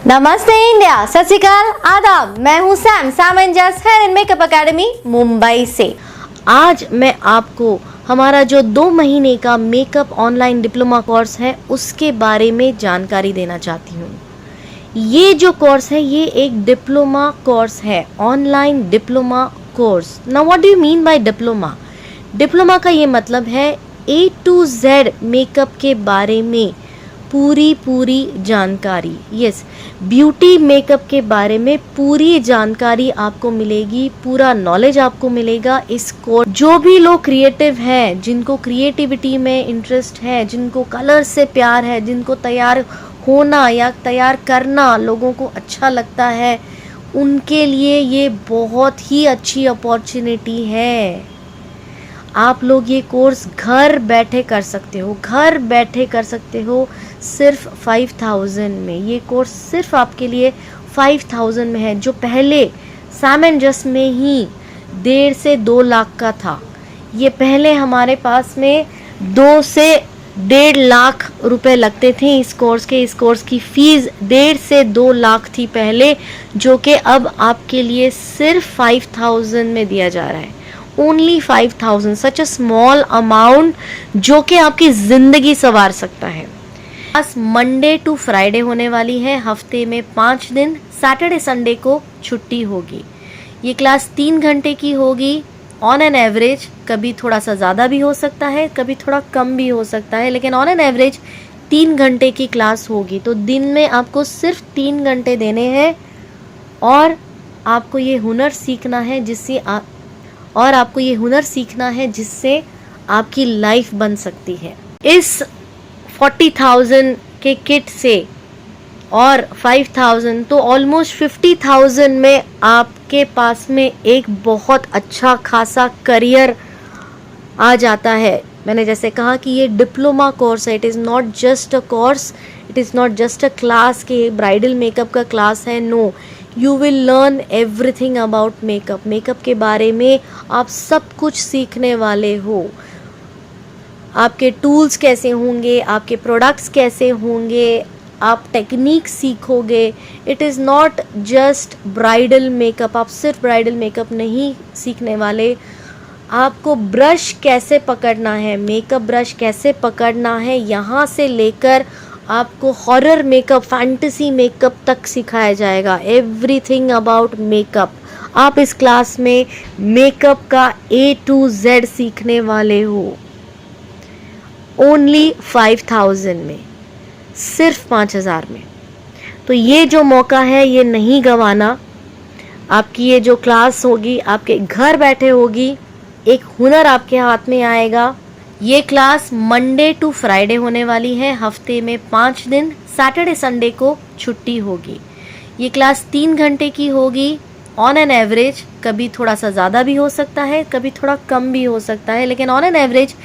नमस्ते इंडिया, सत श्री अकाल, आदाब। मैं हूँ Sam and Jas hair and makeup academy Mumbai से। आज मैं आपको हमारा जो 2 महीने का मेकअप ऑनलाइन डिप्लोमा कोर्स है उसके बारे में जानकारी देना चाहती हूँ। ये जो कोर्स है ये एक डिप्लोमा कोर्स है, online diploma course. Now what do you mean by diploma? Diploma का ये मतलब है A to Z मेकअप के बारे में पूरी जानकारी। यस, ब्यूटी मेकअप के बारे में पूरी जानकारी आपको मिलेगी, पूरा नॉलेज आपको मिलेगा इस कोर्स। जो भी लोग क्रिएटिव हैं, जिनको क्रिएटिविटी में इंटरेस्ट है, जिनको कलर से प्यार है, जिनको तैयार होना या तैयार करना लोगों को अच्छा लगता है, उनके लिए ये बहुत ही अच्छी अपॉर्चुनिटी है। आप लोग ये कोर्स घर बैठे कर सकते हो, घर बैठे कर सकते हो सिर्फ 5000 में। ये कोर्स सिर्फ आपके लिए 5000 में है, जो पहले सैम एंड जस में ही 1.5 से 2 लाख का था। ये पहले हमारे पास में 2 से 1.5 लाख रुपए लगते थे इस कोर्स के। इस कोर्स की फीस 1.5 से 2 लाख थी पहले, जो कि अब आपके लिए सिर्फ 5000 में दिया जा रहा है। Only 5000, such a small amount जो कि आपकी जिंदगी संवार सकता है। क्लास मंडे टू फ्राइडे होने वाली है, हफ्ते में 5 दिन। सैटरडे संडे को छुट्टी होगी। ये क्लास 3 घंटे की होगी ऑन एन एवरेज। कभी थोड़ा सा ज़्यादा भी हो सकता है, कभी थोड़ा कम भी हो सकता है, लेकिन ऑन एन एवरेज 3 घंटे की क्लास होगी। तो दिन में आपको सिर्फ 3 घंटे देने हैं और आपको ये हुनर सीखना है जिससे आपकी लाइफ बन सकती है। इस 40,000 के किट से और 5000 तो ऑलमोस्ट 50,000 में आपके पास में एक बहुत अच्छा खासा करियर आ जाता है। मैंने जैसे कहा कि ये डिप्लोमा कोर्स है, it is not just a course, it is not just a class कि ब्राइडल मेकअप का क्लास है। No, you will learn everything about makeup. Makeup के बारे में आप सब कुछ सीखने वाले हो। आपके टूल्स कैसे होंगे, आपके प्रोडक्ट्स कैसे होंगे, आप टेक्निक सीखोगे। It is not just bridal makeup. आप सिर्फ ब्राइडल मेकअप नहीं सीखने वाले, आपको ब्रश कैसे पकड़ना है, मेकअप ब्रश कैसे पकड़ना है, यहाँ से लेकर आपको हॉरर मेकअप, फैंटेसी मेकअप तक सिखाया जाएगा। Everything about makeup. आप इस क्लास में मेकअप का A to Z सीखने वाले हो। ओनली 5000 में, सिर्फ 5000 में। तो ये जो मौका है ये नहीं गंवाना। आपकी ये जो क्लास होगी आपके घर बैठे होगी, एक हुनर आपके हाथ में आएगा। ये क्लास मंडे टू फ्राइडे होने वाली है, हफ्ते में 5 दिन। सैटरडे संडे को छुट्टी होगी। ये क्लास 3 घंटे की होगी ऑन एन एवरेज। कभी थोड़ा सा ज़्यादा भी हो सकता है, कभी थोड़ा कम भी हो सकता है, लेकिन ऑन एन एवरेज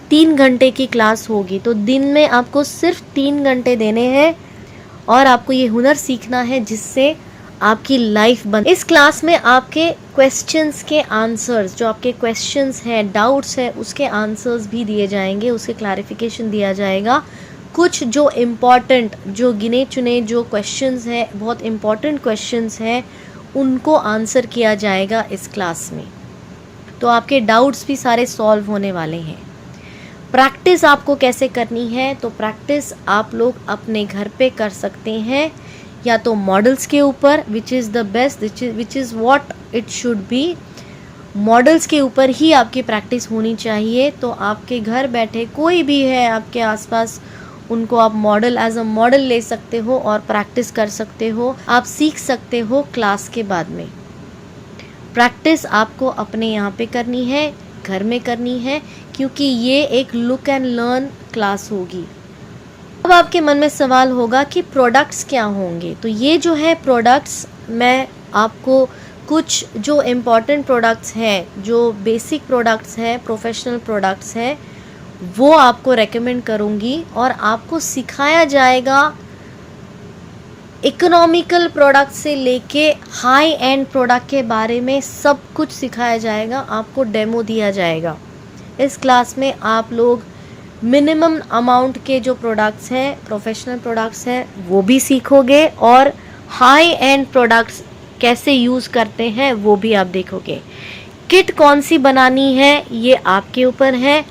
3 घंटे की क्लास होगी। तो दिन में आपको सिर्फ 3 घंटे देने हैं और आपको ये हुनर सीखना है जिससे आपकी लाइफ बन। इस क्लास में आपके क्वेश्चंस के आंसर्स, जो आपके क्वेश्चंस हैं, डाउट्स हैं, उसके आंसर्स भी दिए जाएंगे, उसके क्लैरिफिकेशन दिया जाएगा। कुछ जो इम्पॉर्टेंट, जो गिने चुने जो क्वेश्चंस हैं, बहुत इम्पॉर्टेंट क्वेश्चंस हैं, उनको आंसर किया जाएगा इस क्लास में। तो आपके डाउट्स भी सारे सॉल्व होने वाले हैं। प्रैक्टिस आपको कैसे करनी है? तो प्रैक्टिस आप लोग अपने घर पे कर सकते हैं, या तो मॉडल्स के ऊपर, which is the best, which is what it should be. Models के ऊपर ही आपकी प्रैक्टिस होनी चाहिए। तो आपके घर बैठे कोई भी है आपके आसपास, उनको आप मॉडल, एज अ मॉडल ले सकते हो और प्रैक्टिस कर सकते हो। आप सीख सकते हो क्लास के बाद में। प्रैक्टिस आपको अपने यहाँ पे करनी है, घर में करनी है, क्योंकि ये एक लुक एंड लर्न क्लास होगी। अब आपके मन में सवाल होगा कि प्रोडक्ट्स क्या होंगे। तो ये जो है प्रोडक्ट्स, मैं आपको कुछ जो इम्पॉर्टेंट प्रोडक्ट्स हैं, जो बेसिक प्रोडक्ट्स हैं, प्रोफेशनल प्रोडक्ट्स हैं, वो आपको रेकमेंड करूँगी और आपको सिखाया जाएगा। इकोनॉमिकल प्रोडक्ट से लेके हाई एंड प्रोडक्ट के बारे में सब कुछ सिखाया जाएगा, आपको डेमो दिया जाएगा। इस क्लास में आप लोग मिनिमम अमाउंट के जो प्रोडक्ट्स हैं, प्रोफेशनल प्रोडक्ट्स हैं, वो भी सीखोगे और हाई एंड प्रोडक्ट्स कैसे यूज़ करते हैं वो भी आप देखोगे। किट कौन सी बनानी है ये आपके ऊपर है,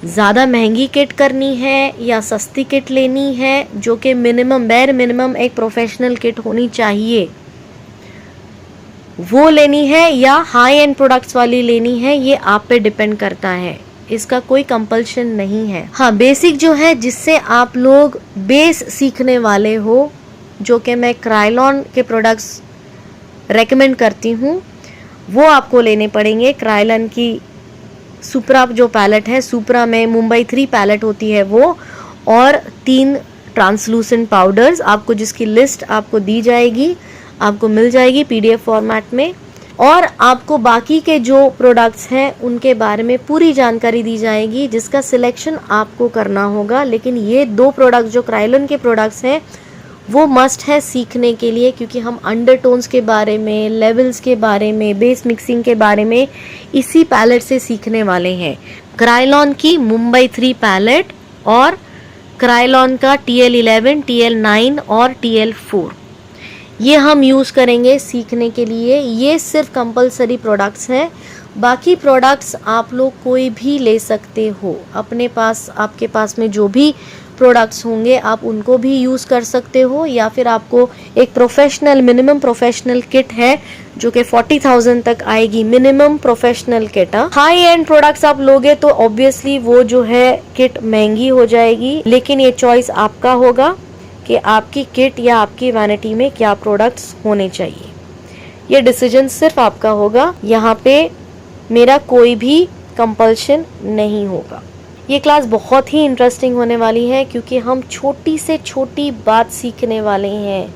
ज़्यादा महंगी किट करनी है या सस्ती किट लेनी है जो कि बेर मिनिमम एक प्रोफेशनल किट होनी चाहिए वो लेनी है या हाई एंड प्रोडक्ट्स वाली लेनी है, ये आप पे डिपेंड करता है। इसका कोई कंपल्शन नहीं है। हाँ, बेसिक जो है जिससे आप लोग बेस सीखने वाले हो, जो कि मैं क्रायलॉन के प्रोडक्ट्स रेकमेंड करती हूँ, वो आपको लेने पड़ेंगे। क्रायलॉन की सुप्रा जो पैलेट है, सुप्रा में मुंबई 3 पैलेट होती है वो, और 3 ट्रांसलूसेंट पाउडर्स आपको, जिसकी लिस्ट आपको दी जाएगी, आपको मिल जाएगी PDF फॉर्मेट में। और आपको बाकी के जो प्रोडक्ट्स हैं उनके बारे में पूरी जानकारी दी जाएगी, जिसका सिलेक्शन आपको करना होगा। लेकिन ये 2 प्रोडक्ट्स जो क्रायलॉन के प्रोडक्ट्स हैं वो मस्ट है सीखने के लिए, क्योंकि हम अंडरटोन्स के बारे में, लेवल्स के बारे में, बेस मिक्सिंग के बारे में इसी पैलेट से सीखने वाले हैं। क्रायलॉन की मुंबई 3 पैलेट और क्रायलॉन का TL11, TL9 और TL4 ये हम यूज़ करेंगे सीखने के लिए। ये सिर्फ कंपलसरी प्रोडक्ट्स हैं। बाकी प्रोडक्ट्स आप लोग कोई भी ले सकते हो अपने पास। आपके पास में जो भी प्रोडक्ट्स होंगे आप उनको भी यूज़ कर सकते हो, या फिर आपको एक प्रोफेशनल मिनिमम प्रोफेशनल किट है जो कि 40,000 तक आएगी, minimum professional kit. High and products आप लोगे तो ऑब्वियसली वो जो है किट महंगी हो जाएगी, लेकिन ये चॉइस आपका होगा कि आपकी किट या आपकी वैनिटी में क्या प्रोडक्ट्स होने चाहिए। ये डिसीजन सिर्फ आपका होगा, यहाँ पे मेरा कोई भी कंपल्शन नहीं होगा। ये क्लास बहुत ही इंटरेस्टिंग होने वाली है क्योंकि हम छोटी से छोटी बात सीखने वाले हैं।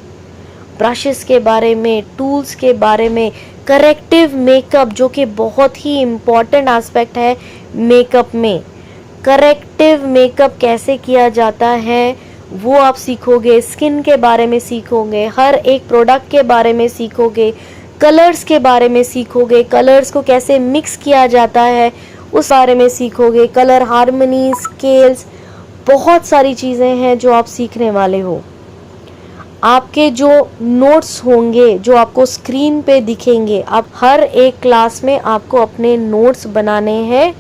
ब्रशेस के बारे में, टूल्स के बारे में, करेक्टिव मेकअप जो कि बहुत ही इम्पॉर्टेंट एस्पेक्ट है मेकअप में। करेक्टिव मेकअप कैसे किया जाता है वो आप सीखोगे, स्किन के बारे में सीखोगे, हर एक प्रोडक्ट के बारे में सीखोगे, कलर्स के बारे में सीखोगे, कलर्स को कैसे मिक्स किया जाता है उस बारे में सीखोगे, कलर हार्मनी, स्केल्स, बहुत सारी चीज़ें हैं जो आप सीखने वाले हो। आपके जो नोट्स होंगे जो आपको स्क्रीन पे दिखेंगे, आप हर एक क्लास में आपको अपने नोट्स बनाने हैं,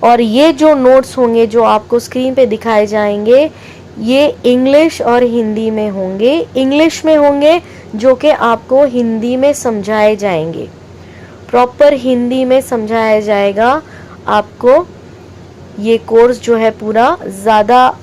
और ये जो नोट्स होंगे जो आपको स्क्रीन पे दिखाए जाएंगे ये इंग्लिश और हिंदी में होंगे। इंग्लिश में होंगे जो कि आपको हिंदी में समझाए जाएंगे, प्रॉपर हिंदी में समझाया जाएगा आपको। ये कोर्स जो है पूरा ज़्यादा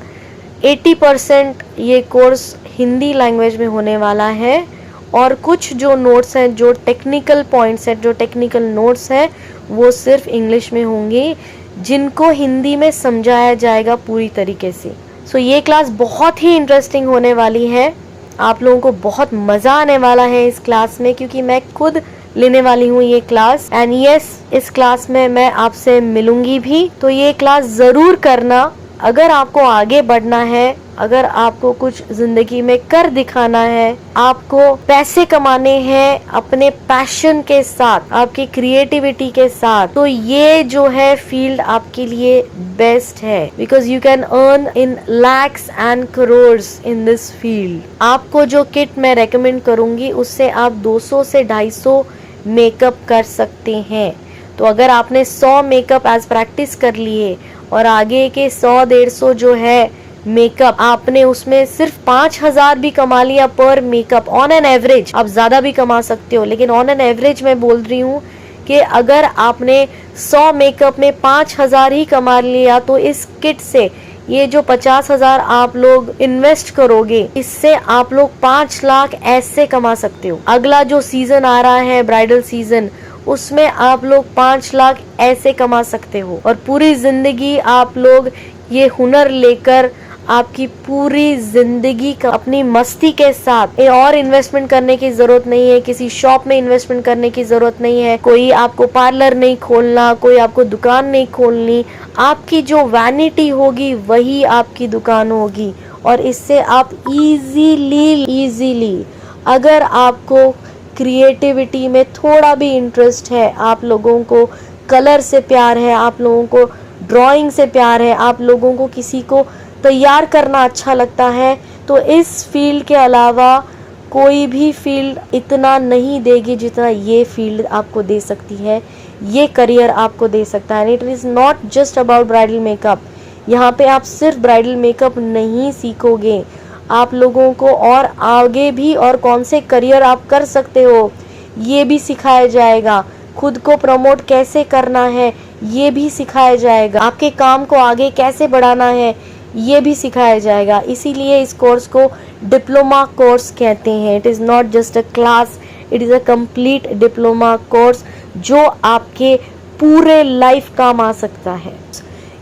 80% ये कोर्स हिंदी लैंग्वेज में होने वाला है, और कुछ जो नोट्स हैं, जो टेक्निकल पॉइंट्स हैं, जो टेक्निकल नोट्स हैं वो सिर्फ इंग्लिश में होंगे, जिनको हिंदी में समझाया जाएगा पूरी तरीके से। सो ये क्लास बहुत ही इंटरेस्टिंग होने वाली है। आप लोगों को बहुत मज़ा आने वाला है इस क्लास में, क्योंकि मैं खुद लेने वाली हूँ ये क्लास। एंड यस, इस क्लास में मैं आपसे मिलूंगी भी, तो ये क्लास ज़रूर करना। अगर आपको आगे बढ़ना है, अगर आपको कुछ जिंदगी में कर दिखाना है, आपको पैसे कमाने हैं अपने पैशन के साथ, आपकी क्रिएटिविटी के साथ, तो ये जो है फील्ड आपके लिए बेस्ट है, because you can earn in lakhs and crores in this field. आपको जो किट मैं रेकमेंड करूंगी उससे आप 200 से 250 मेकअप कर सकते हैं। तो अगर आपने 100 मेकअप एज प्रैक्टिस कर लिए और आगे के 100-150 जो है मेकअप आपने उसमें सिर्फ 5,000 भी कमा लिया पर मेकअप, ऑन एन एवरेज, आप ज्यादा भी कमा सकते हो, लेकिन ऑन एन एवरेज मैं बोल रही हूँ कि अगर आपने 100 मेकअप में 5,000 ही कमा लिया, तो इस किट से ये जो 50,000 आप लोग इन्वेस्ट करोगे, इससे आप लोग 5 लाख ऐसे कमा सकते हो। अगला जो सीजन आ रहा है ब्राइडल सीजन, उसमें आप लोग 5 लाख ऐसे कमा सकते हो, और पूरी जिंदगी आप लोग ये हुनर लेकर आपकी पूरी जिंदगी का अपनी मस्ती के साथ, और इन्वेस्टमेंट करने की जरूरत नहीं है, किसी शॉप में इन्वेस्टमेंट करने की जरूरत नहीं है, कोई आपको पार्लर नहीं खोलना, कोई आपको दुकान नहीं खोलनी। आपकी जो वैनिटी होगी वही आपकी दुकान होगी, और इससे आप इजीली अगर आपको क्रिएटिविटी में थोड़ा भी इंटरेस्ट है, आप लोगों को कलर से प्यार है, आप लोगों को ड्राइंग से प्यार है, आप लोगों को किसी को तैयार करना अच्छा लगता है, तो इस फील्ड के अलावा कोई भी फील्ड इतना नहीं देगी जितना ये फील्ड आपको दे सकती है, ये करियर आपको दे सकता है। It is not just about bridal makeup. यहाँ पे आप सिर्फ ब्राइडल मेकअप नहीं सीखोगे, आप लोगों को और आगे भी और कौन से करियर आप कर सकते हो ये भी सिखाया जाएगा। खुद को प्रमोट कैसे करना है ये भी सिखाया जाएगा। आपके काम को आगे कैसे बढ़ाना है ये भी सिखाया जाएगा। इसीलिए इस कोर्स को डिप्लोमा कोर्स कहते हैं। It is not just a class, it is a complete diploma course जो आपके पूरे लाइफ काम आ सकता है।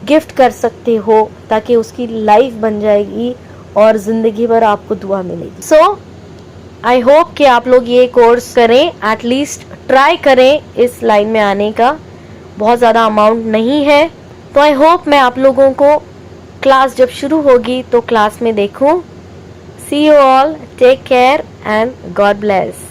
गिफ्ट कर सकते हो ताकि उसकी लाइफ बन जाएगी और ज़िंदगी भर आपको दुआ मिलेगी। सो आई होप कि आप लोग ये कोर्स करें, एटलीस्ट ट्राई करें इस लाइन में आने का। बहुत ज़्यादा अमाउंट नहीं है, तो आई होप मैं आप लोगों को क्लास जब शुरू होगी तो क्लास में देखूं। See you all, take care and God bless.